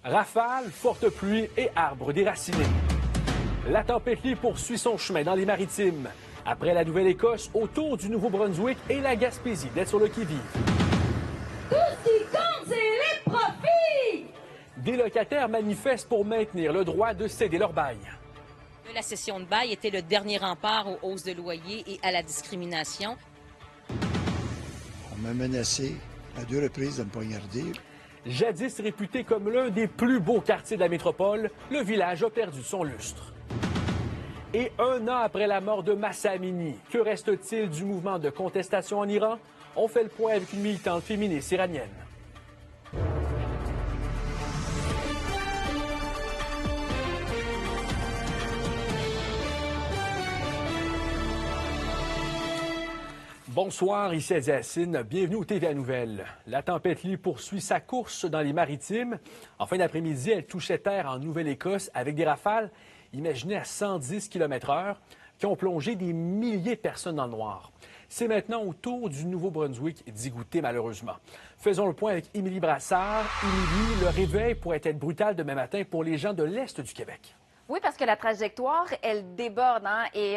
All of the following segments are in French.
Rafales, fortes pluies et arbres déracinés. La tempête Lee poursuit son chemin dans les Maritimes. Après la Nouvelle-Écosse, autour du Nouveau-Brunswick et la Gaspésie d'être sur le qui-vive. Tout ce qui compte, c'est les profits! Des locataires manifestent pour maintenir le droit de céder leur bail. La cession de bail était le dernier rempart aux hausses de loyer et à la discrimination. On m'a menacé à 2 reprises de me poignarder. Jadis réputé comme l'un des plus beaux quartiers de la métropole, le village a perdu son lustre. Et 1 an après la mort de Mahsa Amini, que reste-t-il du mouvement de contestation en Iran? On fait le point avec une militante féministe iranienne. Bonsoir, ici Adi Hassine. Bienvenue au TVA Nouvelles. La tempête Lee poursuit sa course dans les Maritimes. En fin d'après-midi, elle touchait terre en Nouvelle-Écosse avec des rafales imaginées à 110 km/h qui ont plongé des milliers de personnes dans le noir. C'est maintenant au tour du Nouveau-Brunswick d'y goûter, malheureusement. Faisons le point avec Émilie Brassard. Émilie, le réveil pourrait être brutal demain matin pour les gens de l'Est du Québec. Oui, parce que la trajectoire, elle déborde. Et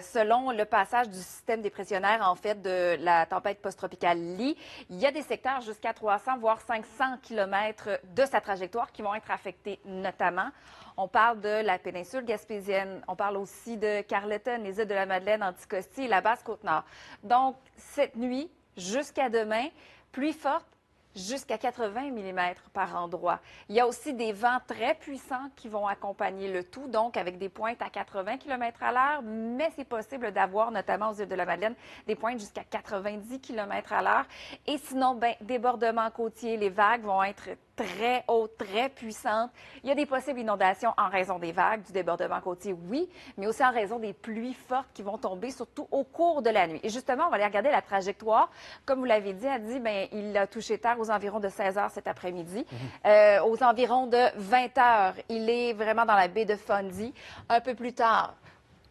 selon le passage du système dépressionnaire, en fait, de la tempête post-tropicale Lee, il y a des secteurs jusqu'à 300, voire 500 km de sa trajectoire qui vont être affectés notamment. On parle de la péninsule gaspésienne, on parle aussi de Carleton, les îles de la Madeleine, Anticosti et la Basse-Côte-Nord. Donc, cette nuit, jusqu'à demain, pluie forte, jusqu'à 80 mm par endroit. Il y a aussi des vents très puissants qui vont accompagner le tout, donc avec des pointes à 80 km à l'heure, mais c'est possible d'avoir, notamment aux îles de la Madeleine, des pointes jusqu'à 90 km à l'heure. Et sinon, débordements côtiers, les vagues vont être très hautes, très puissantes. Il y a des possibles inondations en raison des vagues, du débordement côtier, oui, mais aussi en raison des pluies fortes qui vont tomber, surtout au cours de la nuit. Et justement, on va aller regarder la trajectoire. Comme vous l'avez dit, il a touché terre aux environs de 16 heures cet après-midi. Aux environs de 20 heures, il est vraiment dans la baie de Fundy. Un peu plus tard,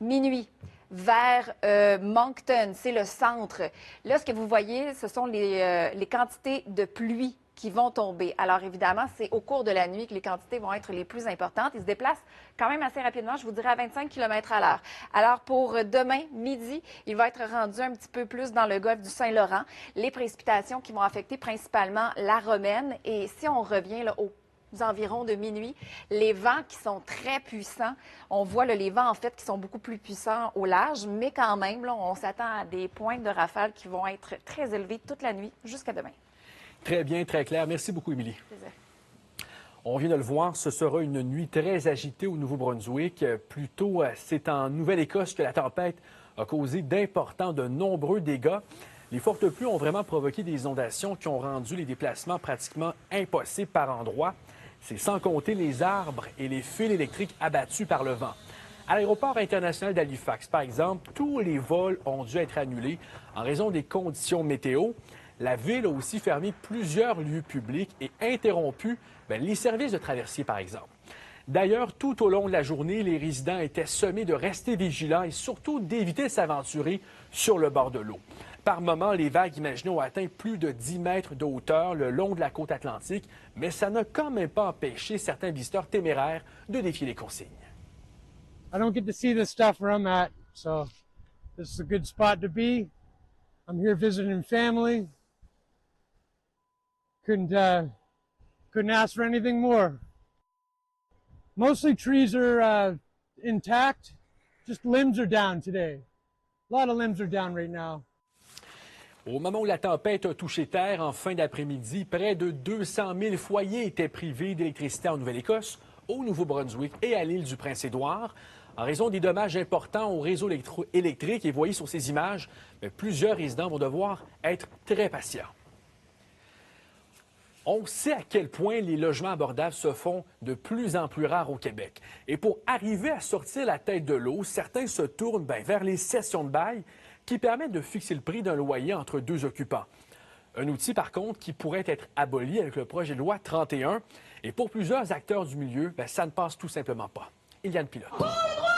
minuit, vers Moncton, c'est le centre. Là, ce que vous voyez, ce sont les quantités de pluie qui vont tomber. Alors, évidemment, c'est au cours de la nuit que les quantités vont être les plus importantes. Ils se déplacent quand même assez rapidement, je vous dirais à 25 km à l'heure. Alors, pour demain, midi, il va être rendu un petit peu plus dans le golfe du Saint-Laurent. Les précipitations qui vont affecter principalement la Romaine. Et si on revient là, aux environs de minuit, les vents qui sont très puissants, on voit les vents, en fait, qui sont beaucoup plus puissants au large, mais quand même, là, on s'attend à des pointes de rafale qui vont être très élevées toute la nuit jusqu'à demain. Très bien, très clair. Merci beaucoup, Émilie. Plaisir. On vient de le voir, ce sera une nuit très agitée au Nouveau-Brunswick. Plutôt, c'est en Nouvelle-Écosse que la tempête a causé de nombreux dégâts. Les fortes pluies ont vraiment provoqué des inondations qui ont rendu les déplacements pratiquement impossibles par endroits. C'est sans compter les arbres et les fils électriques abattus par le vent. À l'aéroport international d'Halifax, par exemple, tous les vols ont dû être annulés en raison des conditions météo. La ville a aussi fermé plusieurs lieux publics et interrompu les services de traversier, par exemple. D'ailleurs, tout au long de la journée, les résidents étaient sommés de rester vigilants et surtout d'éviter de s'aventurer sur le bord de l'eau. Par moments, les vagues imaginées ont atteint plus de 10 mètres de hauteur le long de la côte atlantique, mais ça n'a quand même pas empêché certains visiteurs téméraires de défier les consignes. I don't get to see this stuff where I'm at, so this is a good spot to be. I'm here visiting family. Couldn't ask for anything more. Mostly trees are intact, just limbs are down today. A lot of limbs are down right now. Au moment où la tempête a touché terre en fin d'après-midi, près de 200 000 foyers étaient privés d'électricité en Nouvelle-Écosse, au Nouveau-Brunswick et à l'île du Prince-Édouard en raison des dommages importants au réseau électrique. Et voyez sur ces images, plusieurs résidents vont devoir être très patients. On sait à quel point les logements abordables se font de plus en plus rares au Québec. Et pour arriver à sortir la tête de l'eau, certains se tournent vers les cessions de bail qui permettent de fixer le prix d'un loyer entre 2 occupants. Un outil, par contre, qui pourrait être aboli avec le projet de loi 31. Et pour plusieurs acteurs du milieu, ça ne passe tout simplement pas. Iliane Pilote. Pour le droit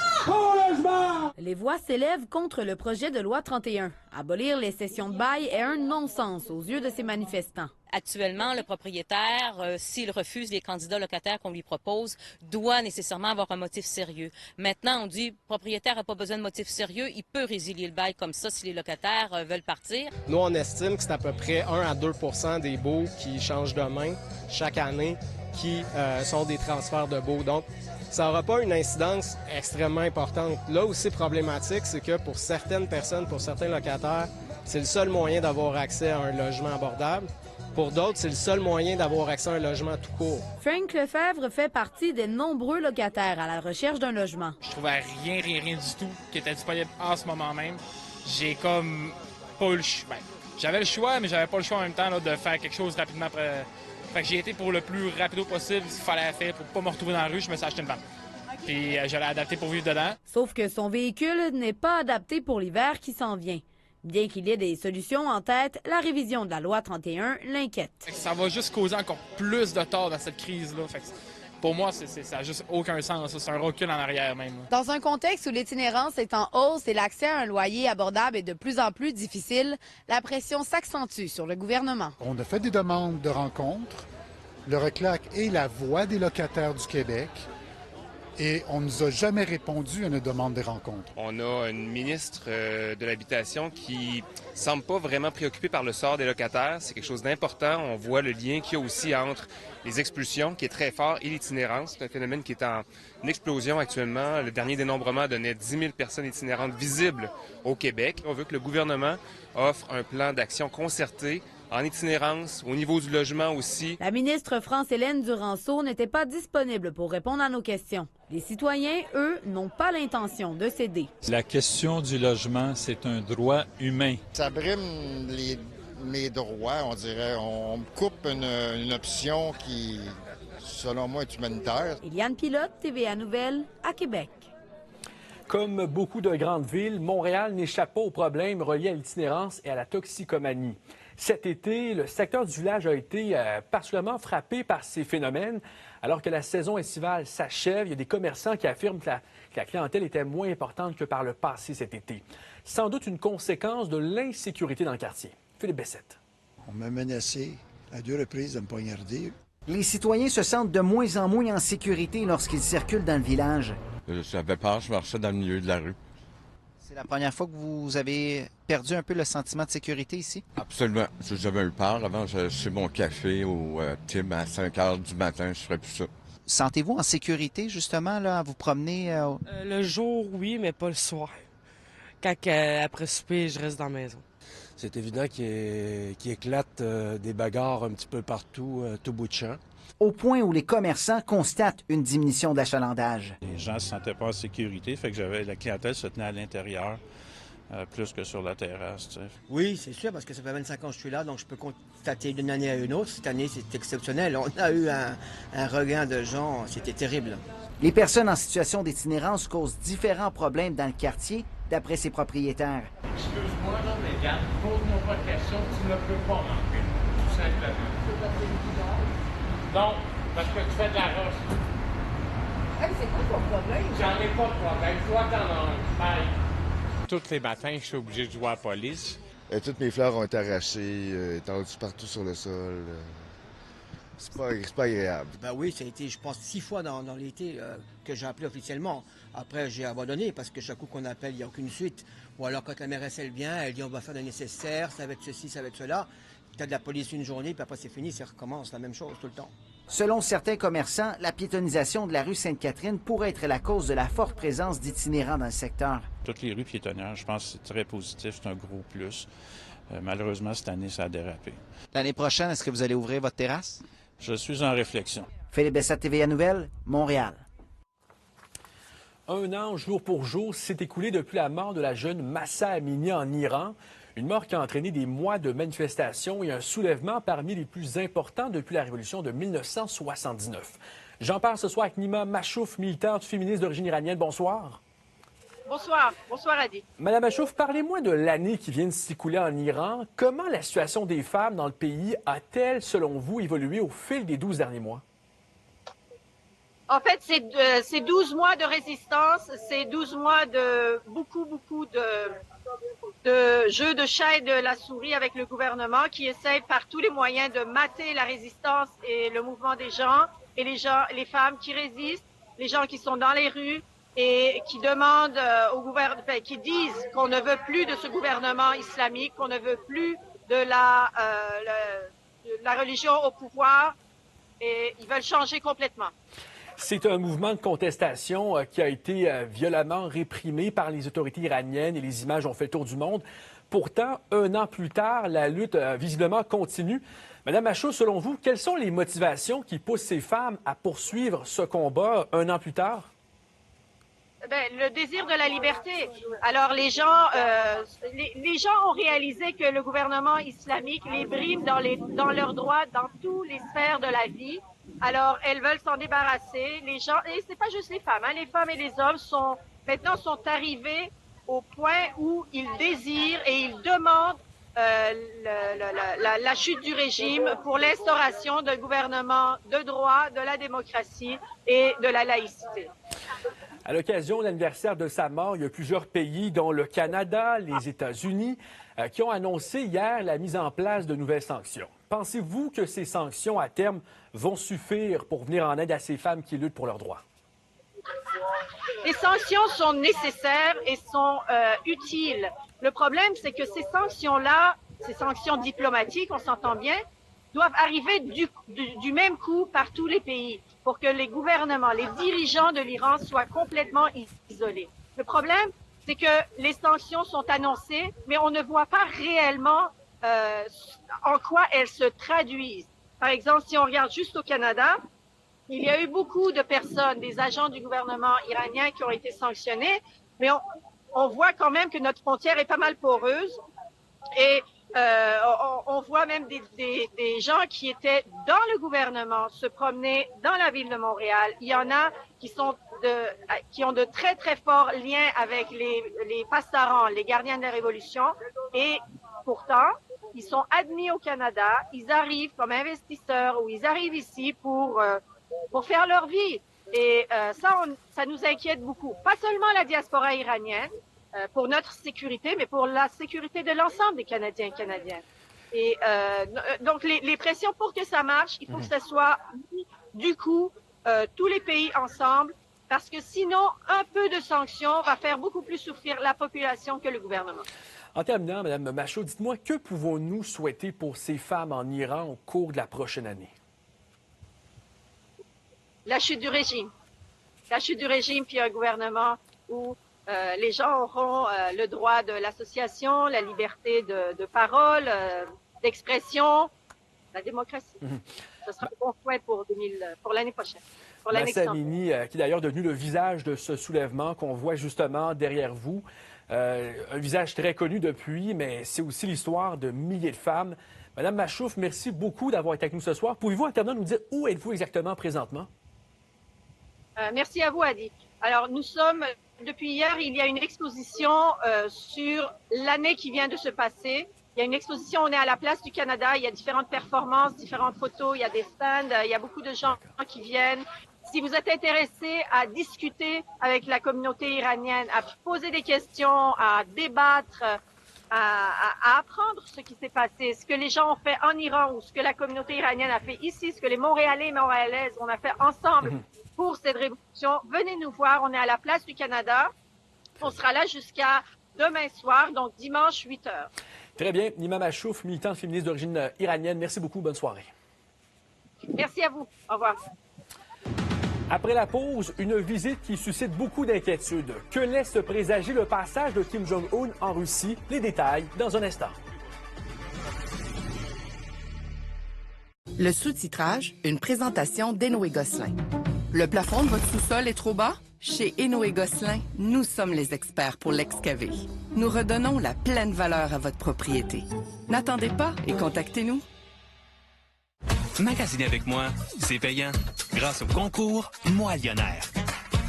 Les voix s'élèvent contre le projet de loi 31. Abolir les cessions de bail est un non-sens aux yeux de ces manifestants. Actuellement, le propriétaire, s'il refuse les candidats locataires qu'on lui propose, doit nécessairement avoir un motif sérieux. Maintenant, on dit le propriétaire n'a pas besoin de motif sérieux, il peut résilier le bail comme ça si les locataires veulent partir. Nous, on estime que c'est à peu près 1 à 2 des baux qui changent de main chaque année qui sont des transferts de baux. Donc, ça n'aura pas une incidence extrêmement importante. Là où c'est problématique, c'est que pour certaines personnes, pour certains locataires, c'est le seul moyen d'avoir accès à un logement abordable. Pour d'autres, c'est le seul moyen d'avoir accès à un logement tout court. Frank Lefebvre fait partie des nombreux locataires à la recherche d'un logement. Je trouvais rien du tout qui était disponible en ce moment même. J'ai comme pas le choix. J'avais le choix, mais j'avais pas le choix en même temps là, de faire quelque chose rapidement après. Fait que j'ai été pour le plus rapide possible, ce qu'il fallait faire pour pas me retrouver dans la rue, je me suis acheté une vanne. Puis j'allais adapter pour vivre dedans. Sauf que son véhicule n'est pas adapté pour l'hiver qui s'en vient. Bien qu'il ait des solutions en tête, la révision de la loi 31 l'inquiète. Ça va juste causer encore plus de tort dans cette crise-là. Fait que pour moi, ça n'a juste aucun sens. C'est un recul en arrière même. Dans un contexte où l'itinérance est en hausse et l'accès à un loyer abordable est de plus en plus difficile, la pression s'accentue sur le gouvernement. On a fait des demandes de rencontres. Le RECLAC est la voix des locataires du Québec. Et on ne nous a jamais répondu à nos demandes de rencontres. On a une ministre de l'Habitation qui semble pas vraiment préoccupée par le sort des locataires. C'est quelque chose d'important. On voit le lien qu'il y a aussi entre les expulsions, qui est très fort, et l'itinérance. C'est un phénomène qui est en explosion actuellement. Le dernier dénombrement donnait 10 000 personnes itinérantes visibles au Québec. On veut que le gouvernement offre un plan d'action concerté en itinérance, au niveau du logement aussi. La ministre France-Hélène Duranceau n'était pas disponible pour répondre à nos questions. Les citoyens, eux, n'ont pas l'intention de céder. La question du logement, c'est un droit humain. Ça brime mes droits, on dirait. On me coupe une option qui, selon moi, est humanitaire. Eliane Pilote, TVA Nouvelles, à Québec. Comme beaucoup de grandes villes, Montréal n'échappe pas aux problèmes reliés à l'itinérance et à la toxicomanie. Cet été, le secteur du village a été particulièrement frappé par ces phénomènes. Alors que la saison estivale s'achève, il y a des commerçants qui affirment que la clientèle était moins importante que par le passé cet été. Sans doute une conséquence de l'insécurité dans le quartier. Philippe Bessette. On m'a menacé à 2 reprises de me poignarder. Les citoyens se sentent de moins en moins en sécurité lorsqu'ils circulent dans le village. J'avais peur, je marchais dans le milieu de la rue. C'est la première fois que vous avez perdu un peu le sentiment de sécurité ici? Absolument. J'avais eu peur. Avant, j'achetais mon café au Tim à 5 h du matin. Je ferais plus ça. Sentez-vous en sécurité, justement, là, à vous promener? Le jour, oui, mais pas le soir. Quand après souper, je reste dans la maison. C'est évident qu'il éclate des bagarres un petit peu partout, tout bout de champ. Au point où les commerçants constatent une diminution d'achalandage. Les gens ne se sentaient pas en sécurité, fait que la clientèle se tenait à l'intérieur, plus que sur la terrasse. T'sais. Oui, c'est sûr, parce que ça fait 25 ans que je suis là, donc je peux constater d'une année à une autre. Cette année, c'est exceptionnel. On a eu un regain de gens, c'était terrible. Les personnes en situation d'itinérance causent différents problèmes dans le quartier, d'après ses propriétaires. Excuse-moi, là, mais regarde, pose-moi pas de questions, tu ne peux pas rentrer, tout simplement. Non, parce que tu fais de la roche. Hey, c'est quoi ton problème? J'en ai pas de problème. Toi, t'en as un. Bye. Tous les matins, je suis obligé de jouer à la police. Toutes mes fleurs ont été arrachées, étendues partout sur le sol. C'est pas agréable. Ben oui, ça a été, je pense, 6 fois dans l'été que j'ai appelé officiellement. Après, j'ai abandonné parce que chaque coup qu'on appelle, il n'y a aucune suite. Ou alors, quand la mairesse, elle vient, elle dit on va faire le nécessaire, ça va être ceci, ça va être cela. Tu as de la police une journée, puis après c'est fini, ça recommence la même chose tout le temps. Selon certains commerçants, la piétonisation de la rue Sainte-Catherine pourrait être la cause de la forte présence d'itinérants dans le secteur. Toutes les rues piétonnières, je pense que c'est très positif, c'est un gros plus. Malheureusement, cette année, ça a dérapé. L'année prochaine, est-ce que vous allez ouvrir votre terrasse? Je suis en réflexion. Philippe Bessette, TVA Nouvelles, Montréal. 1 an, jour pour jour, s'est écoulé depuis la mort de la jeune Mahsa Amini en Iran. Une mort qui a entraîné des mois de manifestations et un soulèvement parmi les plus importants depuis la révolution de 1979. J'en parle ce soir avec Nima Machouf, militante féministe d'origine iranienne. Bonsoir. Bonsoir. Bonsoir, Adi. Madame Machouf, parlez-moi de l'année qui vient de s'écouler en Iran. Comment la situation des femmes dans le pays a-t-elle, selon vous, évolué au fil des 12 derniers mois? En fait, c'est 12 mois de résistance, c'est 12 mois de beaucoup de jeux de chat et de la souris avec le gouvernement qui essaye par tous les moyens de mater la résistance et le mouvement des gens et les femmes qui résistent, les gens qui sont dans les rues et qui demandent au gouvernement, qui disent qu'on ne veut plus de ce gouvernement islamique, qu'on ne veut plus de la religion au pouvoir et ils veulent changer complètement. C'est un mouvement de contestation qui a été violemment réprimé par les autorités iraniennes et les images ont fait le tour du monde. Pourtant, 1 an plus tard, la lutte visiblement continue. Madame Machaut, selon vous, quelles sont les motivations qui poussent ces femmes à poursuivre ce combat 1 an plus tard? Le désir de la liberté. Alors les gens ont réalisé que le gouvernement islamique les brime dans leurs droits dans toutes les sphères de la vie. Alors elles veulent s'en débarrasser. Les gens, et c'est pas juste les femmes, hein, les femmes et les hommes sont arrivés au point où ils désirent et ils demandent la chute du régime pour l'instauration d'un gouvernement de droit, de la démocratie et de la laïcité. À l'occasion de l'anniversaire de sa mort, il y a plusieurs pays, dont le Canada, les États-Unis, qui ont annoncé hier la mise en place de nouvelles sanctions. Pensez-vous que ces sanctions, à terme, vont suffire pour venir en aide à ces femmes qui luttent pour leurs droits? Les sanctions sont nécessaires et sont utiles. Le problème, c'est que ces sanctions-là, ces sanctions diplomatiques, on s'entend bien, doivent arriver du même coup par tous les pays pour que les gouvernements, les dirigeants de l'Iran soient complètement isolés. Le problème, c'est que les sanctions sont annoncées, mais on ne voit pas réellement en quoi elles se traduisent. Par exemple, si on regarde juste au Canada, il y a eu beaucoup de personnes, des agents du gouvernement iranien qui ont été sanctionnés, mais on voit quand même que notre frontière est pas mal poreuse et on voit même des gens qui étaient dans le gouvernement se promener dans la ville de Montréal. Il y en a qui ont de très très forts liens avec les pastarans, les gardiens de la Révolution, et pourtant ils sont admis au Canada, ils arrivent comme investisseurs ou ils arrivent ici pour faire leur vie. Et ça nous inquiète beaucoup. Pas seulement la diaspora iranienne, pour notre sécurité, mais pour la sécurité de l'ensemble des Canadiens et Canadiennes. Et donc, les pressions pour que ça marche, il faut que ça soit, du coup, tous les pays ensemble, parce que sinon, un peu de sanctions va faire beaucoup plus souffrir la population que le gouvernement. En terminant, Mme Machaut, dites-moi, que pouvons-nous souhaiter pour ces femmes en Iran au cours de la prochaine année? La chute du régime. La chute du régime, puis un gouvernement où les gens auront le droit de l'association, la liberté de parole, d'expression, la démocratie. Ce sera un bon souhait pour l'année prochaine. Mahsa Amini, qui est d'ailleurs devenu le visage de ce soulèvement qu'on voit justement derrière vous. Un visage très connu depuis, mais c'est aussi l'histoire de milliers de femmes. Madame Machouf, merci beaucoup d'avoir été avec nous ce soir. Pouvez-vous en terminant nous dire où êtes-vous exactement présentement? Merci à vous, Adi. Alors, depuis hier, il y a une exposition sur l'année qui vient de se passer. Il y a une exposition, on est à la Place du Canada, il y a différentes performances, différentes photos, il y a des stands, il y a beaucoup de gens qui viennent. Si vous êtes intéressé à discuter avec la communauté iranienne, à poser des questions, à débattre, à apprendre ce qui s'est passé, ce que les gens ont fait en Iran ou ce que la communauté iranienne a fait ici, ce que les Montréalais et Montréalaises on a fait ensemble pour cette révolution, venez nous voir. On est à la Place du Canada. On sera là jusqu'à demain soir, donc dimanche 8h. Très bien. Nima Machouf, militante féministe d'origine iranienne. Merci beaucoup. Bonne soirée. Merci à vous. Au revoir. Après la pause, une visite qui suscite beaucoup d'inquiétudes. Que laisse présager le passage de Kim Jong-un en Russie? Les détails dans un instant. Le sous-titrage, une présentation d'Enoé Gosselin. Le plafond de votre sous-sol est trop bas? Chez Enoé Gosselin, nous sommes les experts pour l'excaver. Nous redonnons la pleine valeur à votre propriété. N'attendez pas et contactez-nous. Magasiner avec moi, c'est payant. Grâce au concours Moi Lionnaire.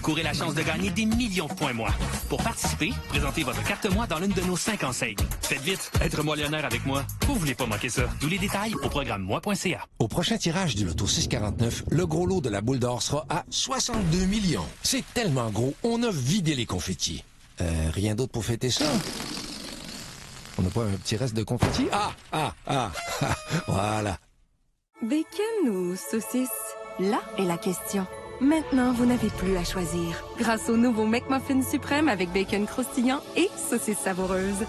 Courez la chance de gagner des millions de points moi. Pour participer, présentez votre carte-moi dans l'une de nos 5 enseignes. Faites vite, être moillonnaire avec moi. Vous voulez pas manquer ça. Tous les détails au programme moi.ca. Au prochain tirage du loto 649, le gros lot de la boule d'or sera à 62 millions. C'est tellement gros, on a vidé les confettis. Rien d'autre pour fêter ça? On n'a pas un petit reste de confettis? Voilà. Bacon ou saucisse? Là est la question. Maintenant, vous n'avez plus à choisir. Grâce au nouveau McMuffin suprême avec bacon croustillant et saucisse savoureuse.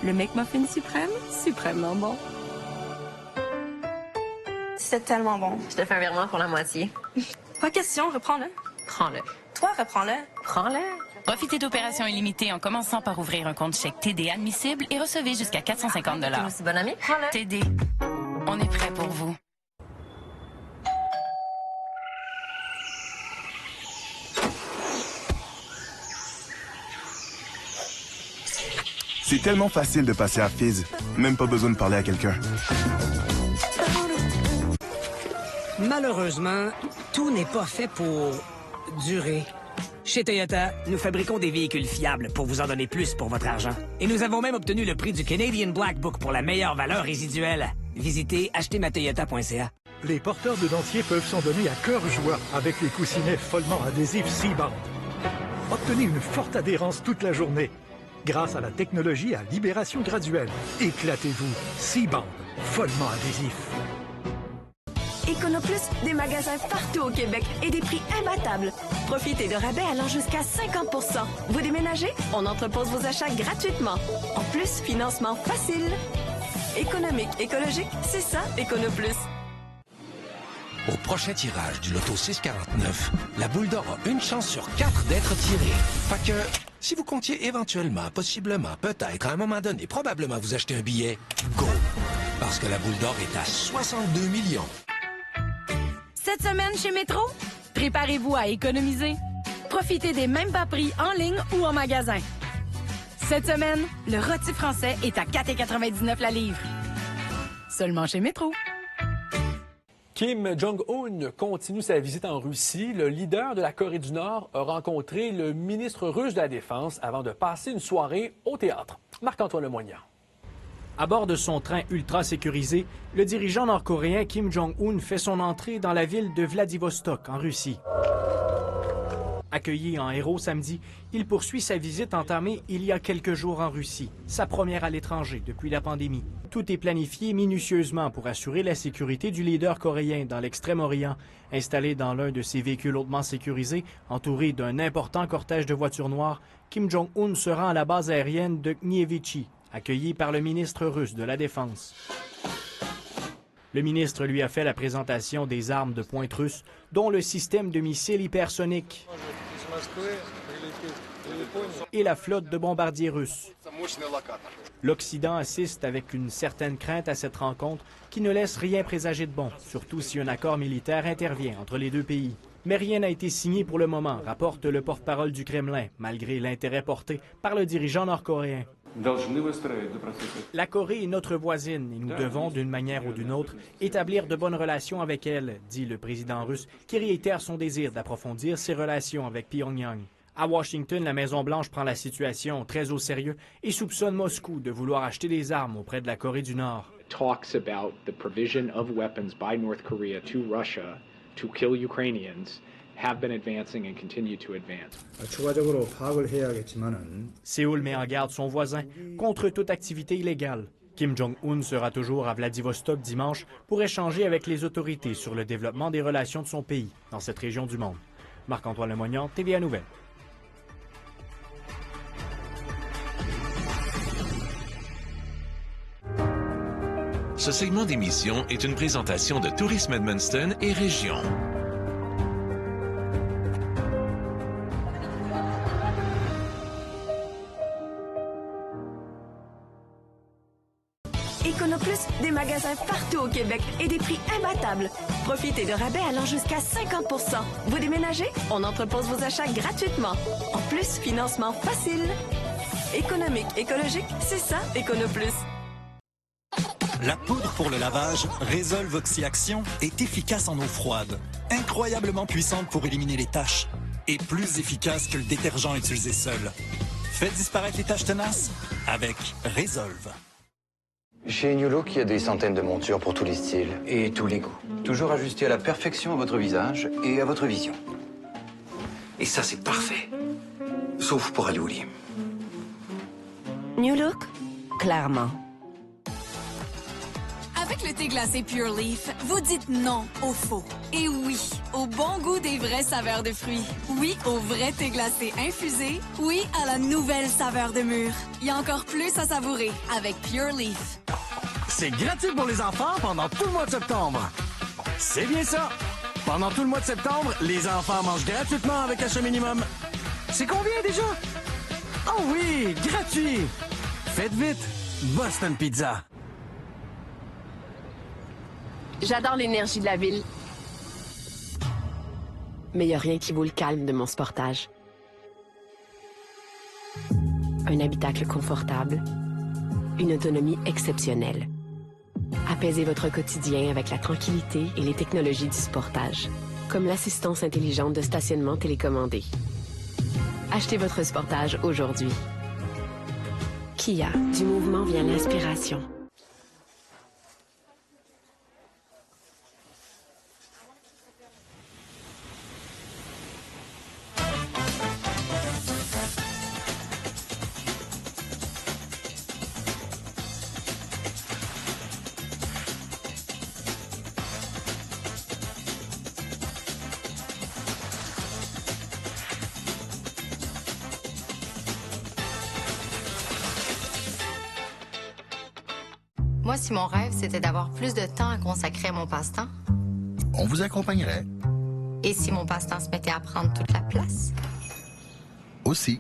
Le McMuffin suprême, suprêmement bon. C'est tellement bon. Je te fais un virement pour la moitié. Pas question, reprends-le. Prends-le. Toi, reprends-le. Prends-le. Profitez d'opérations illimitées en commençant par ouvrir un compte chèque TD admissible et recevez jusqu'à 450 $. T'es aussi bon ami? Prends-le. TD, on est prêt pour vous. C'est tellement facile de passer à Fizz. Même pas besoin de parler à quelqu'un. Malheureusement, tout n'est pas fait pour durer. Chez Toyota, nous fabriquons des véhicules fiables pour vous en donner plus pour votre argent. Et nous avons même obtenu le prix du Canadian Black Book pour la meilleure valeur résiduelle. Visitez achetezmatoyota.ca. Les porteurs de dentier peuvent s'en donner à cœur joie avec les coussinets follement adhésifs C-Band. Obtenez une forte adhérence toute la journée. Grâce à la technologie à libération graduelle. Éclatez-vous. C-Band, follement adhésif. Econoplus, des magasins partout au Québec et des prix imbattables. Profitez de rabais allant jusqu'à 50 %. Vous déménagez? On entrepose vos achats gratuitement. En plus, financement facile. Économique, écologique, c'est ça, Econoplus. Au prochain tirage du loto 649, la boule d'or a une chance sur 4 d'être tirée. Fait que, si vous comptiez éventuellement, possiblement, peut-être, à un moment donné, probablement vous acheter un billet, go! Parce que la boule d'or est à 62 millions. Cette semaine chez Métro, préparez-vous à économiser. Profitez des mêmes bas prix en ligne ou en magasin. Cette semaine, le rôti français est à 4,99 la livre. Seulement chez Métro. Kim Jong-un continue sa visite en Russie. Le leader de la Corée du Nord a rencontré le ministre russe de la Défense avant de passer une soirée au théâtre. Marc-Antoine Lemoignant. À bord de son train ultra sécurisé, le dirigeant nord-coréen Kim Jong-un fait son entrée dans la ville de Vladivostok, en Russie. Accueilli en héros samedi, il poursuit sa visite entamée il y a quelques jours en Russie, sa première à l'étranger depuis la pandémie. Tout est planifié minutieusement pour assurer la sécurité du leader coréen dans l'Extrême-Orient, installé dans l'un de ses véhicules hautement sécurisés, entouré d'un important cortège de voitures noires. Kim Jong-un se rend à la base aérienne de Gnievichy, accueilli par le ministre russe de la Défense. Le ministre lui a fait la présentation des armes de pointe russes, dont le système de missiles hypersoniques et la flotte de bombardiers russes. L'Occident assiste avec une certaine crainte à cette rencontre qui ne laisse rien présager de bon, surtout si un accord militaire intervient entre les deux pays. Mais rien n'a été signé pour le moment, rapporte le porte-parole du Kremlin, malgré l'intérêt porté par le dirigeant nord-coréen. La Corée est notre voisine et nous devons, d'une manière ou d'une autre, établir de bonnes relations avec elle, dit le président russe, qui réitère son désir d'approfondir ses relations avec Pyongyang. À Washington, la Maison-Blanche prend la situation très au sérieux et soupçonne Moscou de vouloir acheter des armes auprès de la Corée du Nord. Talks about the provision of weapons by North Korea to Russia to kill Ukrainians have been advancing and continue to advance. Séoul met en garde son voisin contre toute activité illégale. Kim Jong-un sera toujours à Vladivostok dimanche pour échanger avec les autorités sur le développement des relations de son pays dans cette région du monde. Marc-Antoine Lemoignant, TVA Nouvelles. Ce segment d'émission est une présentation de Tourisme Edmundston et Région. Econoplus, des magasins partout au Québec et des prix imbattables. Profitez de rabais allant jusqu'à 50 %. Vous déménagez? On entrepose vos achats gratuitement. En plus, financement facile. Économique, écologique, c'est ça, Econoplus. La poudre pour le lavage Resolve Oxy-Action est efficace en eau froide, incroyablement puissante pour éliminer les taches et plus efficace que le détergent utilisé seul. Faites disparaître les taches tenaces avec Résolve. Chez New Look, il y a des centaines de montures pour tous les styles et tous les goûts. Toujours ajustées à la perfection à votre visage et à votre vision. Et ça, c'est parfait. Sauf pour Aliouli. New Look? Clairement. Avec le thé glacé Pure Leaf, vous dites non au faux. Et oui, au bon goût des vraies saveurs de fruits. Oui, au vrai thé glacé infusé. Oui, à la nouvelle saveur de mûre. Il y a encore plus à savourer avec Pure Leaf. C'est gratuit pour les enfants pendant tout le mois de septembre. C'est bien ça. Pendant tout le mois de septembre, les enfants mangent gratuitement avec achat minimum. C'est combien déjà? Oh oui, gratuit. Faites vite. Boston Pizza. J'adore l'énergie de la ville. Mais il n'y a rien qui vaut le calme de mon Sportage. Un habitacle confortable, une autonomie exceptionnelle. Apaisez votre quotidien avec la tranquillité et les technologies du Sportage, comme l'assistance intelligente de stationnement télécommandé. Achetez votre Sportage aujourd'hui. Kia, du mouvement vient l'inspiration. Moi, si mon rêve, c'était d'avoir plus de temps à consacrer à mon passe-temps. On vous accompagnerait. Et si mon passe-temps se mettait à prendre toute la place? Aussi.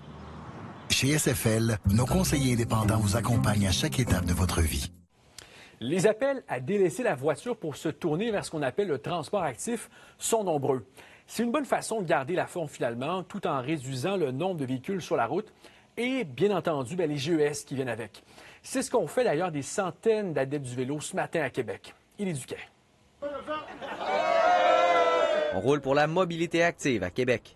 Chez SFL, nos conseillers indépendants vous accompagnent à chaque étape de votre vie. Les appels à délaisser la voiture pour se tourner vers ce qu'on appelle le transport actif sont nombreux. C'est une bonne façon de garder la forme finalement, tout en réduisant le nombre de véhicules sur la route et, bien entendu, les GES qui viennent avec. C'est ce qu'ont fait d'ailleurs des centaines d'adeptes du vélo ce matin à Québec. Il est du Quai. On roule pour la mobilité active à Québec.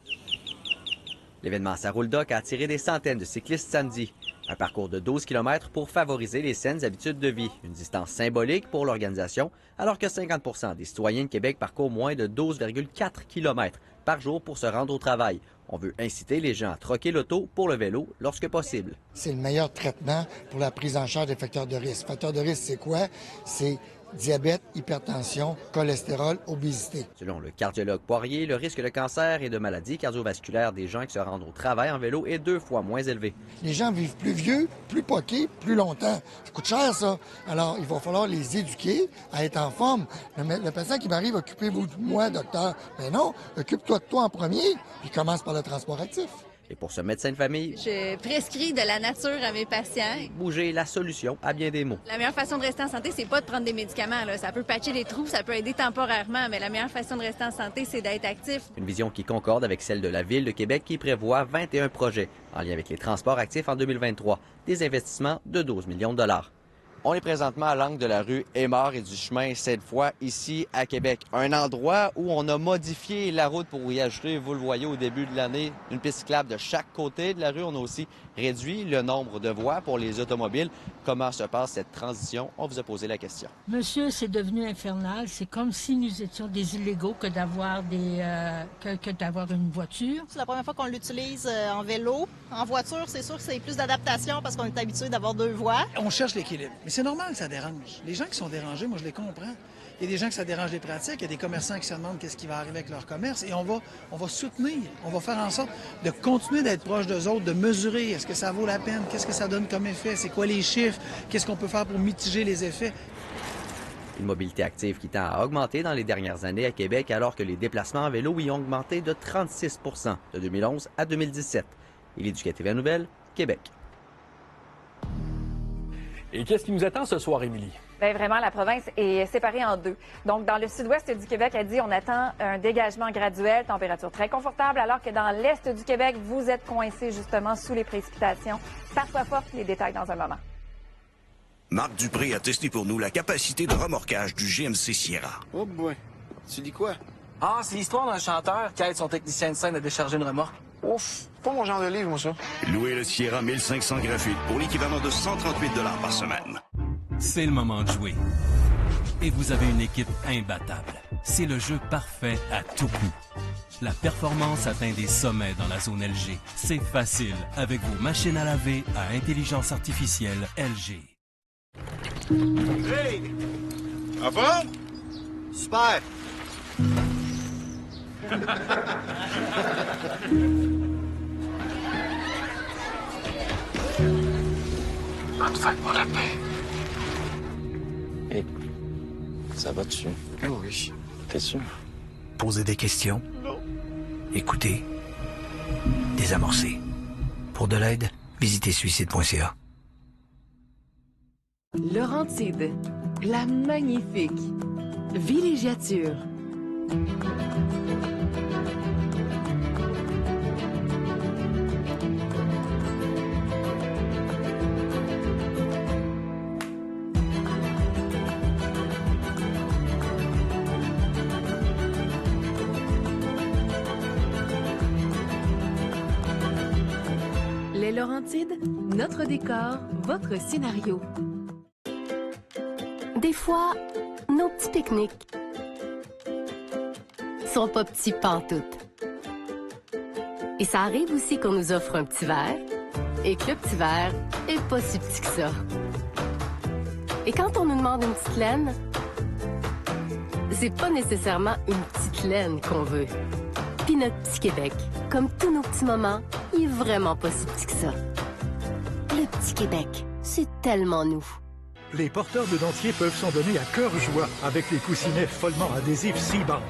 L'événement Ça roule doc a attiré des centaines de cyclistes samedi. Un parcours de 12 km pour favoriser les saines habitudes de vie. Une distance symbolique pour l'organisation, alors que 50 % des citoyens de Québec parcourent moins de 12,4 km par jour pour se rendre au travail. On veut inciter les gens à troquer l'auto pour le vélo lorsque possible. C'est le meilleur traitement pour la prise en charge des facteurs de risque. Facteurs de risque, c'est quoi? C'est diabète, hypertension, cholestérol, obésité. Selon le cardiologue Poirier, le risque de cancer et de maladies cardiovasculaires des gens qui se rendent au travail en vélo est 2 fois moins élevé. Les gens vivent plus vieux, plus poqués, plus longtemps. Ça coûte cher, ça. Alors, il va falloir les éduquer à être en forme. Le patient qui m'arrive, occupez-vous de moi, docteur. Mais non, occupe-toi de toi en premier, puis commence par le transport actif. Et pour ce médecin de famille, je prescris de la nature à mes patients. Bouger est la solution à bien des maux. La meilleure façon de rester en santé, c'est pas de prendre des médicaments. Là. Ça peut patcher les trous, ça peut aider temporairement, mais la meilleure façon de rester en santé, c'est d'être actif. Une vision qui concorde avec celle de la Ville de Québec qui prévoit 21 projets en lien avec les transports actifs en 2023. Des investissements de 12 millions de dollars. On est présentement à l'angle de la rue Aymar et du chemin, cette fois ici à Québec. Un endroit où on a modifié la route pour y ajouter, vous le voyez au début de l'année, une piste cyclable de chaque côté de la rue. On a aussi réduit le nombre de voies pour les automobiles. Comment se passe cette transition? On vous a posé la question. Monsieur, c'est devenu infernal. C'est comme si nous étions des illégaux que d'avoir une voiture. C'est la première fois qu'on l'utilise en vélo. En voiture, c'est sûr que c'est plus d'adaptation parce qu'on est habitué d'avoir 2 voies. On cherche l'équilibre. Mais c'est normal que ça dérange. Les gens qui sont dérangés, moi, je les comprends. Il y a des gens que ça dérange les pratiques, il y a des commerçants qui se demandent qu'est-ce qui va arriver avec leur commerce et on va soutenir, on va faire en sorte de continuer d'être proche d'eux autres, de mesurer est-ce que ça vaut la peine, qu'est-ce que ça donne comme effet, c'est quoi les chiffres, qu'est-ce qu'on peut faire pour mitiger les effets. Une mobilité active qui tend à augmenter dans les dernières années à Québec alors que les déplacements en vélo y ont augmenté de 36 % de 2011 à 2017. Élie Duquet, TVA Nouvelle, Québec. Et qu'est-ce qui nous attend ce soir, Émilie? Bien, vraiment, la province est séparée en 2. Donc, dans le sud-ouest du Québec, elle dit on attend un dégagement graduel, température très confortable, alors que dans l'est du Québec, vous êtes coincés justement sous les précipitations. Parfois fortes, les détails dans un moment. Marc Dupré a testé pour nous la capacité de remorquage du GMC Sierra. Oh boy, tu dis quoi? Ah, c'est l'histoire d'un chanteur qui aide son technicien de scène à décharger une remorque. Ouf, pas mon genre de livre, moi, ça. Louez le Sierra 1500 gratuite pour l'équivalent de 138 $ par semaine. C'est le moment de jouer. Et vous avez une équipe imbattable. C'est le jeu parfait à tout coup. La performance atteint des sommets dans la zone LG. C'est facile avec vos machines à laver à intelligence artificielle LG. Hey! En forme? Super! Bonne fête, mon lapin. Hey, ça va dessus? Oh oui. T'es sûr? Poser des questions. Non. Écouter. Désamorcer. Pour de l'aide, visitez suicide.ca. Laurentide, la magnifique villégiature. Les Laurentides, notre décor, votre scénario. Des fois, nos petits pique-niques sont pas petits pantoute. Et ça arrive aussi qu'on nous offre un petit verre et que le petit verre est pas si petit que ça. Et quand on nous demande une petite laine, c'est pas nécessairement une petite laine qu'on veut. Puis notre petit Québec, comme tous nos petits moments, il est vraiment pas si petit que ça. Le petit Québec, c'est tellement nous. Les porteurs de dentiers peuvent s'en donner à cœur joie avec les coussinets follement adhésifs C-Band.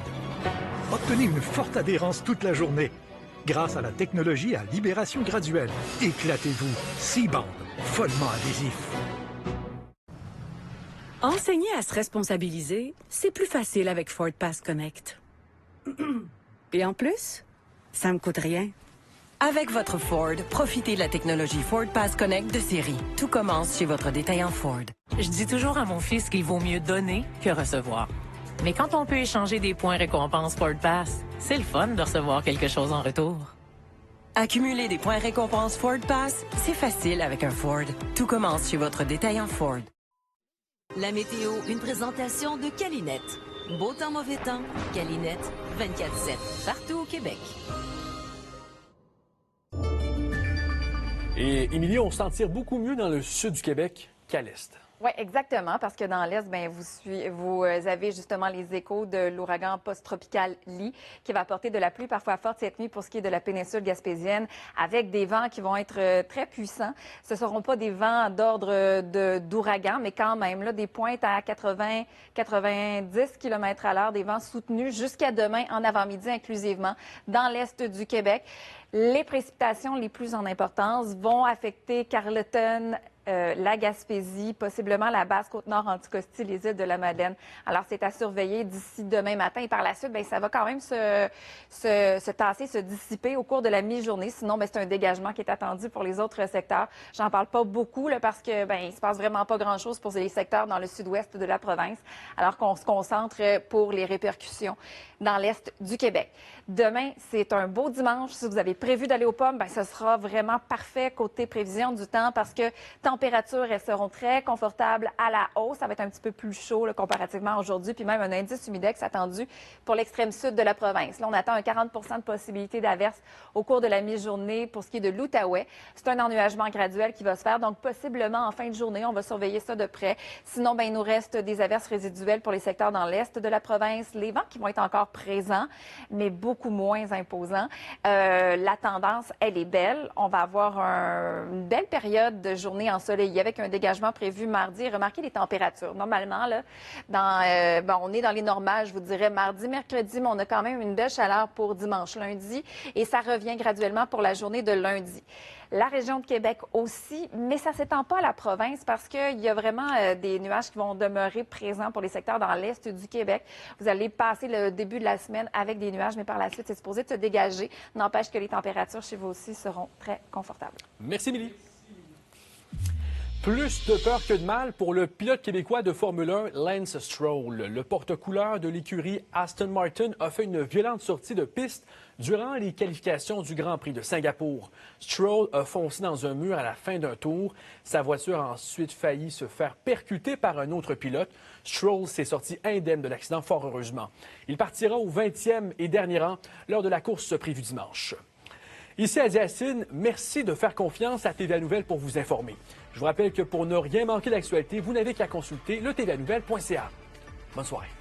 Obtenez une forte adhérence toute la journée. Grâce à la technologie à libération graduelle. Éclatez-vous. C-Band, follement adhésif. Enseigner à se responsabiliser, c'est plus facile avec Ford Pass Connect. Et en plus, ça me coûte rien. Avec votre Ford, profitez de la technologie Ford Pass Connect de série. Tout commence chez votre détaillant Ford. Je dis toujours à mon fils qu'il vaut mieux donner que recevoir. Mais quand on peut échanger des points récompenses Ford Pass, c'est le fun de recevoir quelque chose en retour. Accumuler des points récompenses Ford Pass, c'est facile avec un Ford. Tout commence chez votre détaillant Ford. La météo, une présentation de Calinette. Beau temps, mauvais temps, Calinette, 24/7, partout au Québec. Et Émilie, on se sentir beaucoup mieux dans le sud du Québec qu'à l'est. Oui, exactement, parce que dans l'Est, bien, vous avez justement les échos de l'ouragan post-tropical Lee qui va apporter de la pluie parfois forte cette nuit pour ce qui est de la péninsule gaspésienne, avec des vents qui vont être très puissants. Ce ne seront pas des vents d'ordre d'ouragan, mais quand même, là, des pointes à 80-90 km à l'heure, des vents soutenus jusqu'à demain en avant-midi inclusivement dans l'Est du Québec. Les précipitations les plus en importance vont affecter Carleton, la Gaspésie, possiblement la Basse-Côte-Nord, Anticosti, les îles de la Madeleine. Alors, c'est à surveiller d'ici demain matin. Et par la suite, bien, ça va quand même se tasser, se dissiper au cours de la mi-journée. Sinon, bien, c'est un dégagement qui est attendu pour les autres secteurs. J'en parle pas beaucoup là, parce que bien, il se passe vraiment pas grand-chose pour les secteurs dans le sud-ouest de la province, alors qu'on se concentre pour les répercussions dans l'Est du Québec. Demain, c'est un beau dimanche. Si vous avez prévu d'aller aux pommes, bien, ce sera vraiment parfait côté prévision du temps parce que températures, elles seront très confortables à la hausse. Ça va être un petit peu plus chaud là, comparativement à aujourd'hui, puis même un indice humidex attendu pour l'extrême sud de la province. Là, on attend un 40 de possibilité d'averse au cours de la mi-journée pour ce qui est de l'Outaouais. C'est un ennuagement graduel qui va se faire, donc possiblement en fin de journée, on va surveiller ça de près. Sinon, bien, il nous reste des averses résiduelles pour les secteurs dans l'est de la province. Les vents qui vont être encore présents, mais beaucoup moins imposants. La tendance, elle est belle. On va avoir une belle période de journée ensoleillée avec un dégagement prévu mardi. Remarquez les températures. Normalement, là, on est dans les normales, je vous dirais, mardi, mercredi, mais on a quand même une belle chaleur pour dimanche, lundi, et ça revient graduellement pour la journée de lundi. La région de Québec aussi, mais ça ne s'étend pas à la province parce qu'il y a vraiment des nuages qui vont demeurer présents pour les secteurs dans l'est du Québec. Vous allez passer le début de la semaine avec des nuages, mais par la suite, c'est supposé de se dégager. N'empêche que les températures chez vous aussi seront très confortables. Merci, Émilie. Plus de peur que de mal pour le pilote québécois de Formule 1, Lance Stroll. Le porte-couleur de l'écurie Aston Martin a fait une violente sortie de piste durant les qualifications du Grand Prix de Singapour. Stroll a foncé dans un mur à la fin d'un tour. Sa voiture a ensuite failli se faire percuter par un autre pilote. Stroll s'est sorti indemne de l'accident, fort heureusement. Il partira au 20e et dernier rang lors de la course prévue dimanche. Ici à Yacine, merci de faire confiance à TVA Nouvelles pour vous informer. Je vous rappelle que pour ne rien manquer d'actualité, vous n'avez qu'à consulter le tvanouvelle.ca. Bonne soirée.